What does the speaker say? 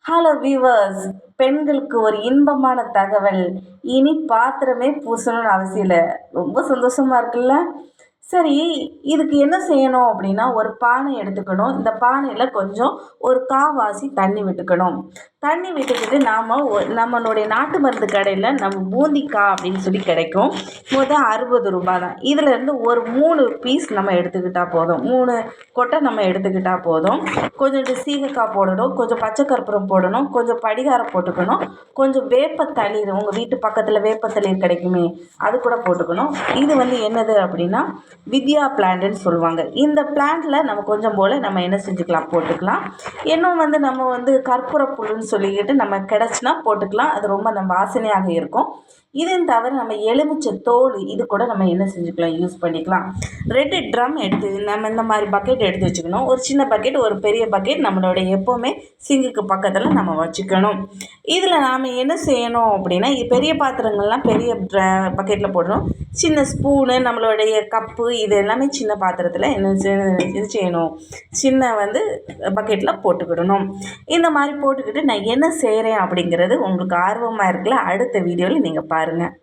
Hello viewers, பெண்களுக்கு ஒரு இன்பமான தகவல். இனி பாத்திரமே பூசணும்னு அவசியம் இல்லை. ரொம்ப சந்தோஷமா இருக்குல்ல? சரி, இதுக்கு என்ன செய்யணும் அப்படின்னா, ஒரு பானை எடுத்துக்கணும். இந்த பானையில் கொஞ்சம் ஒரு காவாசி தண்ணி விட்டுக்கணும். தண்ணி விட்டுக்கிட்டு நம்மளுடைய நாட்டு மருந்து கடையில் நம்ம பூந்திக்காய் அப்படின்னு சொல்லி கிடைக்கும். 60 தான். இதிலேருந்து ஒரு 3 பீஸ் நம்ம எடுத்துக்கிட்டால் போதும். 3 கொட்டை நம்ம எடுத்துக்கிட்டால் போதும். கொஞ்சம் சீகக்காய் போடணும், கொஞ்சம் பச்சை கற்பூரம் போடணும், கொஞ்சம் படிகாரம் போட்டுக்கணும், கொஞ்சம் வேப்பத்தளிர், உங்கள் வீட்டு பக்கத்தில் வேப்பத்தளிர் கிடைக்குமே அது கூட போட்டுக்கணும். இது என்னது அப்படின்னா வித்யா பிளான்ட்னு சொல்லுவாங்க. இந்த பிளான்ட்டில் நம்ம கொஞ்சம் போல் நம்ம என்ன செஞ்சுக்கலாம், போட்டுக்கலாம். இன்னும் நம்ம கற்பூர புல்லுன்னு சொல்லிக்கிட்டு நம்ம கிடச்சினா போட்டுக்கலாம். அது ரொம்ப நம்ம வாசனையாக இருக்கும். இதையும் தவிர நம்ம எலுமிச்சை தோல் இது கூட நம்ம என்ன செஞ்சுக்கலாம், யூஸ் பண்ணிக்கலாம். 2 ட்ரம் எடுத்து நம்ம இந்த மாதிரி பக்கெட் எடுத்து வச்சுக்கணும். ஒரு சின்ன பக்கெட், ஒரு பெரிய பக்கெட் நம்மளுடைய எப்போவுமே சிங்குக்கு பக்கத்தில் நம்ம வச்சுக்கணும். இதில் நாம் என்ன செய்யணும் அப்படின்னா, பெரிய பாத்திரங்கள்லாம் பெரிய பக்கெட்டில் போடணும். சின்ன ஸ்பூனு, நம்மளுடைய கப்பு, இது எல்லாமே சின்ன பாத்திரத்தில் இது செய்யணும், சின்ன பக்கெட்டில் போட்டுக்கிடணும். இந்த மாதிரி போட்டுக்கிட்டு நான் என்ன செய்கிறேன் அப்படிங்கிறது உங்களுக்கு ஆர்வமாக இருக்குல்ல, அடுத்த வீடியோவில் நீங்கள் பாருங்கள்.